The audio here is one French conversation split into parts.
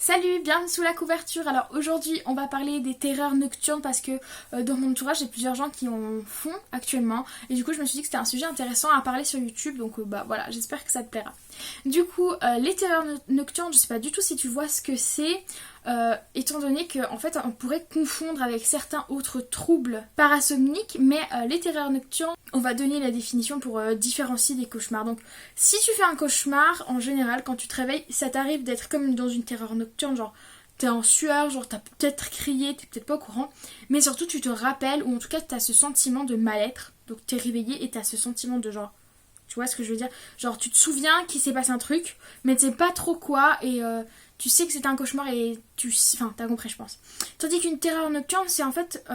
Salut, bienvenue sous la couverture. Alors aujourd'hui on va parler des terreurs nocturnes parce que dans mon entourage j'ai plusieurs gens qui en font actuellement et du coup je me suis dit que c'était un sujet intéressant à parler sur YouTube, donc voilà, j'espère que ça te plaira. Du coup les terreurs nocturnes, je sais pas du tout si tu vois ce que c'est, étant donné qu'en fait on pourrait confondre avec certains autres troubles parasomniques, mais les terreurs nocturnes, on va donner la définition pour différencier des cauchemars. Donc si tu fais un cauchemar, en général quand tu te réveilles, ça t'arrive d'être comme dans une terreur nocturne, genre t'es en sueur, genre t'as peut-être crié, t'es peut-être pas au courant, mais surtout tu te rappelles, ou en tout cas t'as ce sentiment de mal-être, donc t'es réveillé et t'as ce sentiment de genre, tu vois ce que je veux dire, genre tu te souviens qu'il s'est passé un truc, mais tu sais pas trop quoi, et tu sais que c'était un cauchemar et enfin t'as compris je pense. Tandis qu'une terreur nocturne, c'est en fait,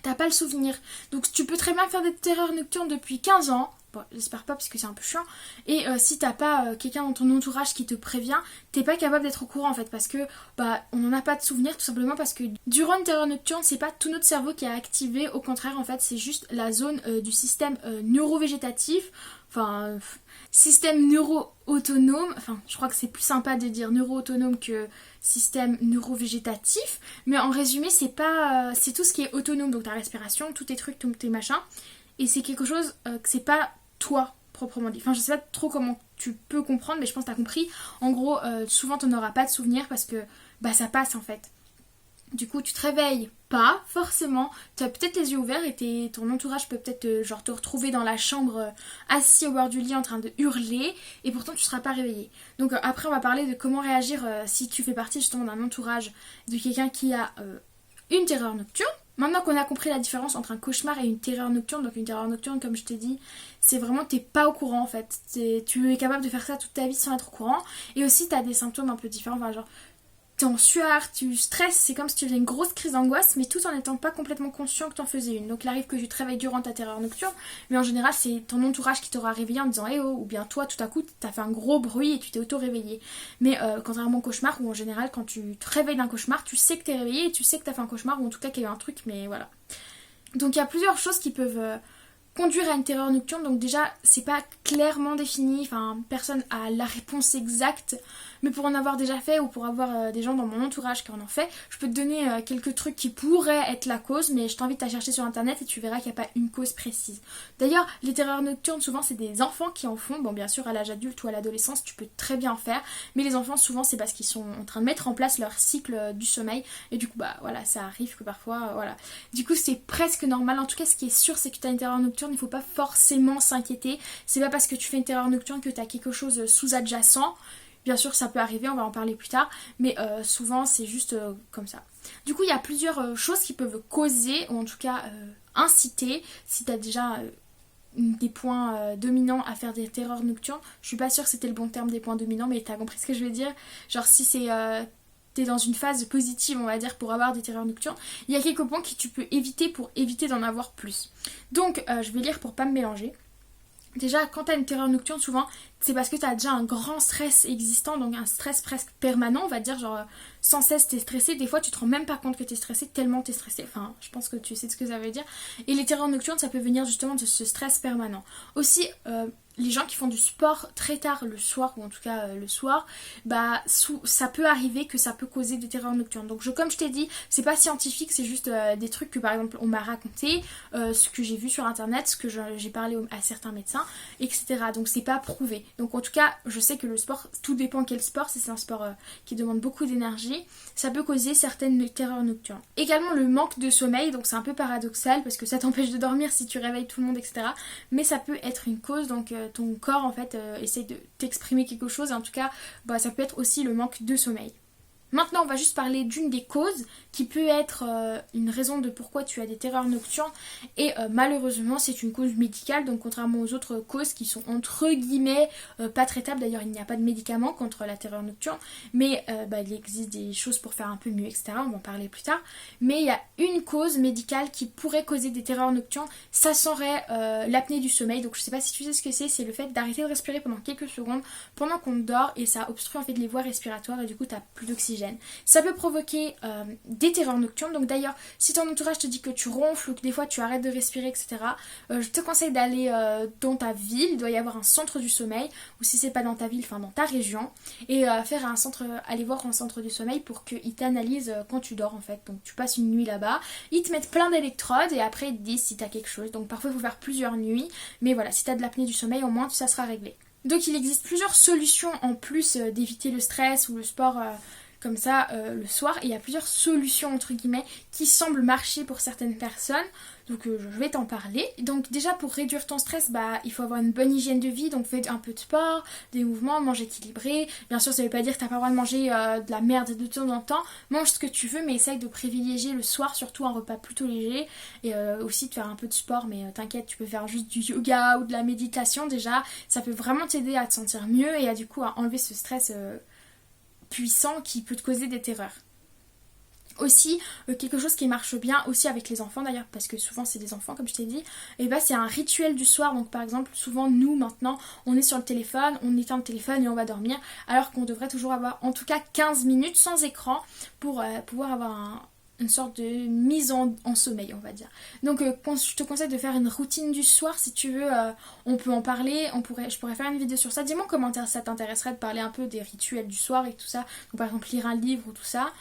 t'as pas le souvenir, donc tu peux très bien faire des terreurs nocturnes depuis 15 ans, bon, j'espère pas parce que c'est un peu chiant. Et si t'as pas quelqu'un dans ton entourage qui te prévient, t'es pas capable d'être au courant en fait, parce que on n'en a pas de souvenir, tout simplement parce que durant une terreur nocturne, c'est pas tout notre cerveau qui est activé, au contraire en fait, c'est juste la zone du système neurovégétatif, enfin système neuro-autonome, enfin je crois que c'est plus sympa de dire neuro-autonome que système neurovégétatif, mais en résumé c'est tout ce qui est autonome, donc ta respiration, tous tes trucs, tous tes machins, et c'est quelque chose que c'est pas toi proprement dit. Enfin je sais pas trop comment tu peux comprendre, mais je pense que t'as compris. En gros souvent t'en auras pas de souvenir parce que ça passe en fait. Du coup tu te réveilles pas forcément, tu as peut-être les yeux ouverts et ton entourage peut peut-être te retrouver dans la chambre assis au bord du lit en train de hurler, et pourtant tu seras pas réveillé. Donc après on va parler de comment réagir si tu fais partie justement d'un entourage de quelqu'un qui a une terreur nocturne. Maintenant qu'on a compris la différence entre un cauchemar et une terreur nocturne, donc une terreur nocturne, comme je t'ai dit, c'est vraiment t'es pas au courant en fait. Tu es capable de faire ça toute ta vie sans être au courant. Et aussi t'as des symptômes un peu différents, enfin genre t'es en sueur, tu stresses, c'est comme si tu faisais une grosse crise d'angoisse, mais tout en n'étant pas complètement conscient que t'en faisais une. Donc il arrive que tu te réveilles durant ta terreur nocturne, mais en général c'est ton entourage qui t'aura réveillé en disant « Eh oh !» ou bien toi tout à coup t'as fait un gros bruit et tu t'es auto-réveillé. Mais contrairement au cauchemar, où en général quand tu te réveilles d'un cauchemar, tu sais que t'es réveillé et tu sais que t'as fait un cauchemar, ou en tout cas qu'il y a eu un truc, mais voilà. Donc il y a plusieurs choses qui peuvent conduire à une terreur nocturne, donc déjà c'est pas clairement défini, enfin personne a la réponse exacte, mais pour en avoir déjà fait ou pour avoir des gens dans mon entourage qui en ont fait, je peux te donner quelques trucs qui pourraient être la cause, mais je t'invite à chercher sur internet et tu verras qu'il n'y a pas une cause précise. D'ailleurs les terreurs nocturnes souvent c'est des enfants qui en font, bon bien sûr à l'âge adulte ou à l'adolescence tu peux très bien en faire, mais les enfants souvent c'est parce qu'ils sont en train de mettre en place leur cycle du sommeil, et du coup voilà, ça arrive que parfois voilà, du coup c'est presque normal. En tout cas ce qui est sûr c'est que tu as une terreur nocturne, il ne faut pas forcément s'inquiéter, c'est pas parce que tu fais une terreur nocturne que tu as quelque chose sous-adjacent. Bien sûr ça peut arriver, on va en parler plus tard, mais souvent c'est juste comme ça. Du coup il y a plusieurs choses qui peuvent causer, ou en tout cas inciter, si tu as déjà des points dominants à faire des terreurs nocturnes. Je suis pas sûre que c'était le bon terme, des points dominants, mais t'as compris ce que je veux dire. Genre si c'est t'es dans une phase positive on va dire pour avoir des terreurs nocturnes, il y a quelques points que tu peux éviter pour éviter d'en avoir plus. Donc je vais lire pour pas me mélanger. Déjà, quand t'as une terreur nocturne, souvent, c'est parce que t'as déjà un grand stress existant, donc un stress presque permanent, on va dire, genre sans cesse t'es stressé. Des fois, tu te rends même pas compte que t'es stressé, tellement t'es stressé. Enfin, je pense que tu sais ce que ça veut dire. Et les terreurs nocturnes, ça peut venir justement de ce stress permanent. Aussi, les gens qui font du sport très tard le soir, ou en tout cas le soir, ça peut arriver que ça peut causer des terreurs nocturnes. Donc comme je t'ai dit, c'est pas scientifique, c'est juste des trucs que par exemple on m'a raconté, ce que j'ai vu sur internet, ce que j'ai parlé à certains médecins, etc. Donc c'est pas prouvé. Donc en tout cas, je sais que le sport, tout dépend quel sport, si c'est un sport qui demande beaucoup d'énergie, ça peut causer certaines terreurs nocturnes. Également le manque de sommeil, donc c'est un peu paradoxal parce que ça t'empêche de dormir si tu réveilles tout le monde, etc. Mais ça peut être une cause, donc ton corps en fait essaye de t'exprimer quelque chose, et en tout cas ça peut être aussi le manque de sommeil. Maintenant on va juste parler d'une des causes qui peut être une raison de pourquoi tu as des terreurs nocturnes, et malheureusement c'est une cause médicale, donc contrairement aux autres causes qui sont entre guillemets pas traitables. D'ailleurs il n'y a pas de médicaments contre la terreur nocturne, mais il existe des choses pour faire un peu mieux, etc. On va en parler plus tard, mais il y a une cause médicale qui pourrait causer des terreurs nocturnes, ça serait l'apnée du sommeil. Donc je sais pas si tu sais ce que c'est le fait d'arrêter de respirer pendant quelques secondes pendant qu'on dort, et ça obstrue en fait les voies respiratoires et du coup t'as plus d'oxygène. anxiogène. Ça peut provoquer des terreurs nocturnes. Donc d'ailleurs, si ton entourage te dit que tu ronfles ou que des fois tu arrêtes de respirer, etc., je te conseille d'aller dans ta ville. Il doit y avoir un centre du sommeil, ou si c'est pas dans ta ville, enfin dans ta région, et aller voir un centre du sommeil pour qu'ils t'analysent quand tu dors en fait. Donc tu passes une nuit là-bas, ils te mettent plein d'électrodes et après ils te disent si t'as quelque chose. Donc parfois il faut faire plusieurs nuits, mais voilà, si t'as de l'apnée du sommeil, au moins ça sera réglé. Donc il existe plusieurs solutions en plus d'éviter le stress ou le sport comme ça le soir. Et il y a plusieurs solutions entre guillemets qui semblent marcher pour certaines personnes. Donc je vais t'en parler. Donc déjà pour réduire ton stress, il faut avoir une bonne hygiène de vie. Donc fais un peu de sport, des mouvements, mange équilibré. Bien sûr ça veut pas dire que t'as pas le droit de manger de la merde de temps en temps. Mange ce que tu veux, mais essaye de privilégier le soir surtout un repas plutôt léger. Et aussi de faire un peu de sport, mais t'inquiète, tu peux faire juste du yoga ou de la méditation déjà. Ça peut vraiment t'aider à te sentir mieux et à du coup à enlever ce stress puissant qui peut te causer des terreurs. Aussi, quelque chose qui marche bien aussi avec les enfants d'ailleurs, parce que souvent c'est des enfants comme je t'ai dit, et c'est un rituel du soir. Donc par exemple, souvent nous maintenant, on est sur le téléphone, on éteint le téléphone et on va dormir, alors qu'on devrait toujours avoir en tout cas 15 minutes sans écran pour pouvoir avoir une sorte de mise en sommeil, on va dire. Donc je te conseille de faire une routine du soir si tu veux. On peut en parler, je pourrais faire une vidéo sur ça. Dis-moi en commentaire si ça t'intéresserait de parler un peu des rituels du soir et tout ça. Donc par exemple lire un livre ou tout ça.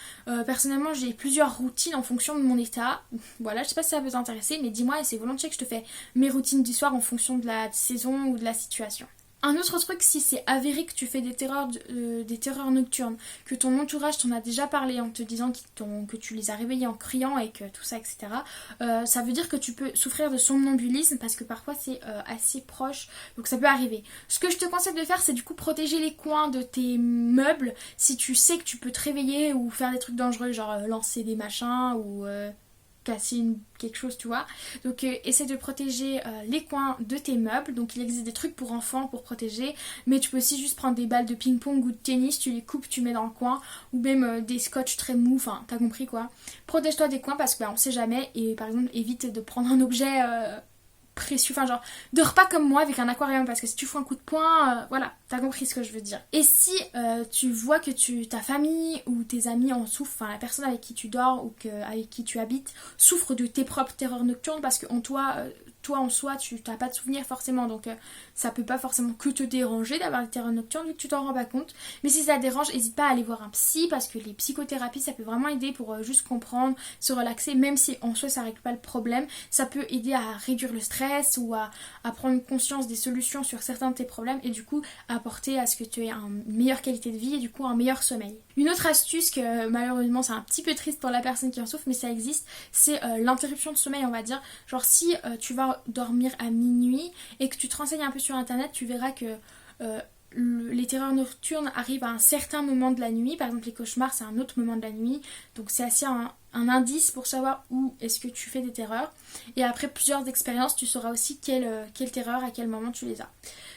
Personnellement j'ai plusieurs routines en fonction de mon état. Voilà, je sais pas si ça peut t'intéresser, mais dis-moi et c'est volontiers que je te fais mes routines du soir en fonction de la saison ou de la situation. Un autre truc, si c'est avéré que tu fais des terreurs nocturnes, que ton entourage t'en a déjà parlé en te disant que tu les as réveillés en criant et que tout ça, etc., ça veut dire que tu peux souffrir de somnambulisme parce que parfois c'est assez proche, donc ça peut arriver. Ce que je te conseille de faire, c'est du coup protéger les coins de tes meubles si tu sais que tu peux te réveiller ou faire des trucs dangereux, genre lancer des machins ou casser quelque chose, tu vois. Donc essaie de protéger les coins de tes meubles. Donc il existe des trucs pour enfants pour protéger, mais tu peux aussi juste prendre des balles de ping-pong ou de tennis, tu les coupes, tu mets dans le coin, ou même des scotch très mous, enfin t'as compris quoi. Protège-toi des coins parce que on sait jamais, et par exemple évite de prendre un objet précieux, enfin genre dors pas comme moi avec un aquarium parce que si tu fous un coup de poing, voilà, t'as compris ce que je veux dire. Et si tu vois que ta famille ou tes amis en souffrent, enfin la personne avec qui tu dors ou avec qui tu habites souffre de tes propres terreurs nocturnes parce que toi en soi tu n'as pas de souvenirs forcément, donc ça peut pas forcément que te déranger d'avoir des terreurs nocturnes vu que tu t'en rends pas compte. Mais si ça te dérange, n'hésite pas à aller voir un psy parce que les psychothérapies ça peut vraiment aider pour juste comprendre, se relaxer, même si en soi ça règle pas le problème, ça peut aider à réduire le stress ou à prendre conscience des solutions sur certains de tes problèmes et du coup apporter à ce que tu aies une meilleure qualité de vie et du coup un meilleur sommeil. Une autre astuce que malheureusement c'est un petit peu triste pour la personne qui en souffre, mais ça existe, c'est l'interruption de sommeil, on va dire. Genre si tu vas dormir à minuit et que tu te renseignes un peu sur internet, tu verras que les terreurs nocturnes arrivent à un certain moment de la nuit. Par exemple les cauchemars c'est un autre moment de la nuit, donc c'est assez un indice pour savoir où est-ce que tu fais des terreurs. Et après plusieurs expériences tu sauras aussi quelle terreur à quel moment tu les as.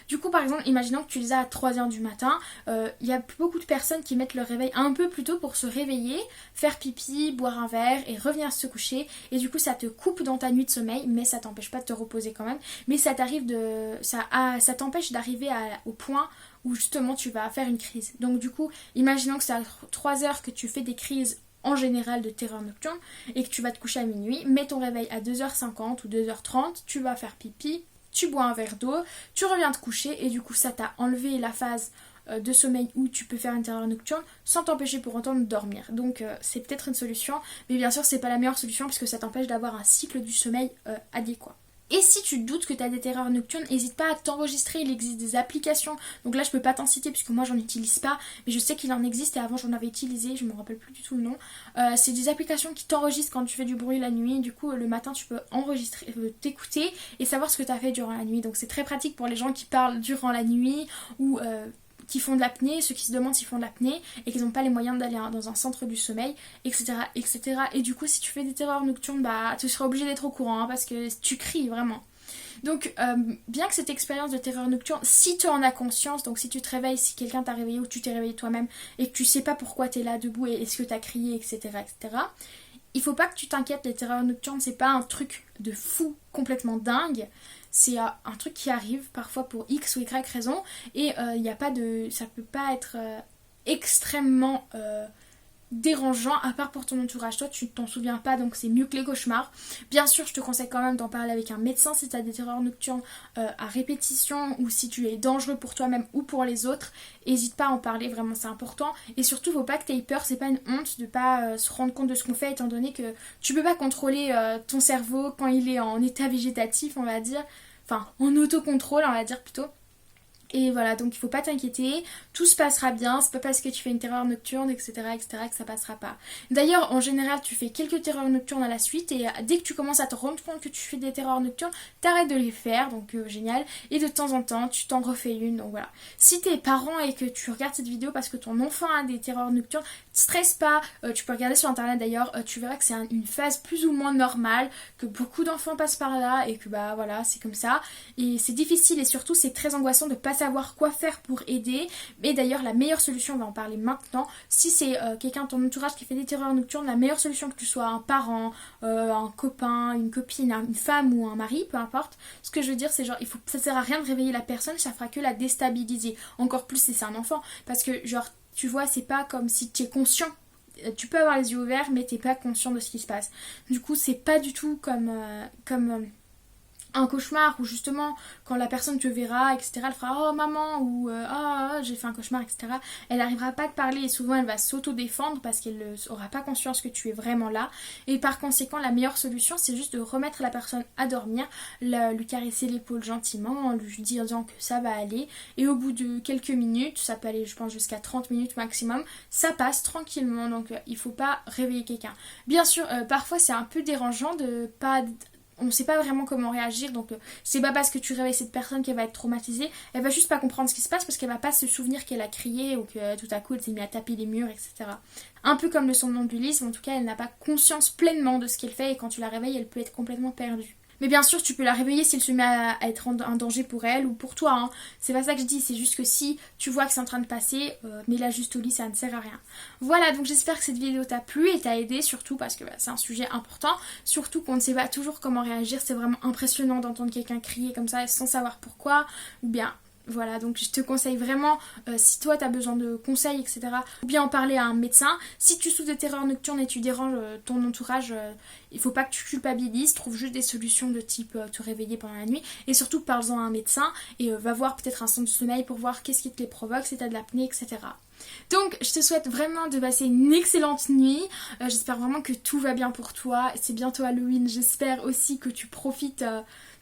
Du coup par exemple imaginons que tu les as à 3h du matin, il y a beaucoup de personnes qui mettent leur réveil un peu plus tôt pour se réveiller, faire pipi, boire un verre et revenir se coucher, et du coup ça te coupe dans ta nuit de sommeil, mais ça t'empêche pas de te reposer quand même, mais ça t'empêche d'arriver au point où justement tu vas faire une crise. Donc du coup imaginons que c'est à 3h que tu fais des crises en général de terreur nocturne et que tu vas te coucher à minuit, mets ton réveil à 2h50 ou 2h30, tu vas faire pipi, tu bois un verre d'eau, tu reviens te coucher et du coup ça t'a enlevé la phase de sommeil où tu peux faire une terreur nocturne sans t'empêcher pour autant de dormir. Donc c'est peut-être une solution, mais bien sûr c'est pas la meilleure solution parce que ça t'empêche d'avoir un cycle du sommeil adéquat. Et si tu doutes que tu as des terreurs nocturnes, n'hésite pas à t'enregistrer, il existe des applications. Donc là je peux pas t'en citer puisque moi j'en utilise pas, mais je sais qu'il en existe et avant j'en avais utilisé, je me rappelle plus du tout le nom. C'est des applications qui t'enregistrent quand tu fais du bruit la nuit, du coup le matin tu peux enregistrer, t'écouter et savoir ce que tu as fait durant la nuit. Donc c'est très pratique pour les gens qui parlent durant la nuit ou qui font de l'apnée, ceux qui se demandent s'ils font de l'apnée et qu'ils n'ont pas les moyens d'aller dans un centre du sommeil, etc., etc. Et du coup si tu fais des terreurs nocturnes, tu seras obligé d'être au courant parce que tu cries vraiment. Donc bien que cette expérience de terreur nocturne, si tu en as conscience, donc si tu te réveilles, si quelqu'un t'a réveillé ou tu t'es réveillé toi-même et que tu sais pas pourquoi t'es là debout et est-ce que t'as crié, etc., etc., il faut pas que tu t'inquiètes. Les terreurs nocturnes c'est pas un truc de fou complètement dingue, c'est un truc qui arrive parfois pour X ou Y raison et ça peut pas être extrêmement dérangeant à part pour ton entourage. Toi tu t'en souviens pas, donc c'est mieux que les cauchemars. Bien sûr je te conseille quand même d'en parler avec un médecin si tu as des terreurs nocturnes à répétition, ou si tu es dangereux pour toi-même ou pour les autres. N'hésite pas à en parler, vraiment c'est important. Et surtout faut pas que tu aies peur, c'est pas une honte de pas se rendre compte de ce qu'on fait, étant donné que tu peux pas contrôler ton cerveau quand il est en état végétatif, on va dire, enfin en autocontrôle on va dire plutôt. Et voilà, donc il faut pas t'inquiéter, tout se passera bien, c'est pas parce que tu fais une terreur nocturne, etc., que ça passera pas. D'ailleurs, en général, tu fais quelques terreurs nocturnes à la suite, et dès que tu commences à te rendre compte que tu fais des terreurs nocturnes, t'arrêtes de les faire, donc génial, et de temps en temps, tu t'en refais une, donc voilà. Si t'es parent et que tu regardes cette vidéo parce que ton enfant a des terreurs nocturnes, stresse pas, tu peux regarder sur internet d'ailleurs, tu verras que c'est une phase plus ou moins normale, que beaucoup d'enfants passent par là, et que bah voilà, c'est comme ça, et c'est difficile, et surtout c'est très angoissant de pas savoir quoi faire pour aider. Mais d'ailleurs la meilleure solution, on va en parler maintenant, si c'est quelqu'un de ton entourage qui fait des terreurs nocturnes, la meilleure solution, que tu sois un parent, un copain, une copine, une femme ou un mari, peu importe, ce que je veux dire c'est genre, ça sert à rien de réveiller la personne, ça fera que la déstabiliser, encore plus si c'est un enfant, parce que genre tu vois, c'est pas comme si tu es conscient. Tu peux avoir les yeux ouverts mais t'es pas conscient de ce qui se passe. Du coup c'est pas du tout comme un cauchemar où justement quand la personne te verra, etc., elle fera oh maman, ou j'ai fait un cauchemar, etc. Elle n'arrivera pas à te parler, et souvent elle va s'auto-défendre parce qu'elle n'aura pas conscience que tu es vraiment là. Et par conséquent la meilleure solution c'est juste de remettre la personne à dormir, lui caresser l'épaule gentiment en lui disant que ça va aller, et au bout de quelques minutes, ça peut aller je pense jusqu'à 30 minutes maximum, ça passe tranquillement. Donc il faut pas réveiller quelqu'un. Bien sûr parfois c'est un peu dérangeant de pas... On sait pas vraiment comment réagir, donc c'est pas parce que tu réveilles cette personne qu'elle va être traumatisée, elle va juste pas comprendre ce qui se passe parce qu'elle va pas se souvenir qu'elle a crié ou que tout à coup elle s'est mise à taper les murs, etc. Un peu comme le somnambulisme, en tout cas elle n'a pas conscience pleinement de ce qu'elle fait, et quand tu la réveilles elle peut être complètement perdue. Mais bien sûr, tu peux la réveiller si elle se met à être un danger pour elle ou pour toi, hein. C'est pas ça que je dis, c'est juste que si tu vois que c'est en train de passer, mets-la juste au lit, ça ne sert à rien. Voilà, donc j'espère que cette vidéo t'a plu et t'a aidé, surtout parce que c'est un sujet important, surtout qu'on ne sait pas toujours comment réagir. C'est vraiment impressionnant d'entendre quelqu'un crier comme ça sans savoir pourquoi, ou bien... Voilà, donc je te conseille vraiment, si toi tu as besoin de conseils, etc., ou bien en parler à un médecin. Si tu souffres de terreur nocturne et tu déranges ton entourage, il faut pas que tu culpabilises, trouve juste des solutions de type te réveiller pendant la nuit. Et surtout, parle-en à un médecin et va voir peut-être un centre de sommeil pour voir qu'est-ce qui te les provoque, si tu as de l'apnée, etc. Donc je te souhaite vraiment de passer une excellente nuit, j'espère vraiment que tout va bien pour toi, c'est bientôt Halloween, j'espère aussi que tu profites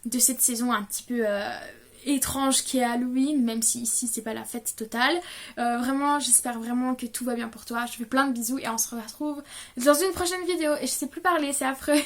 de cette saison un petit peu... étrange qui est Halloween, même si ici c'est pas la fête totale. Vraiment, j'espère vraiment que tout va bien pour toi. Je te fais plein de bisous et on se retrouve dans une prochaine vidéo. Et je sais plus parler, c'est affreux.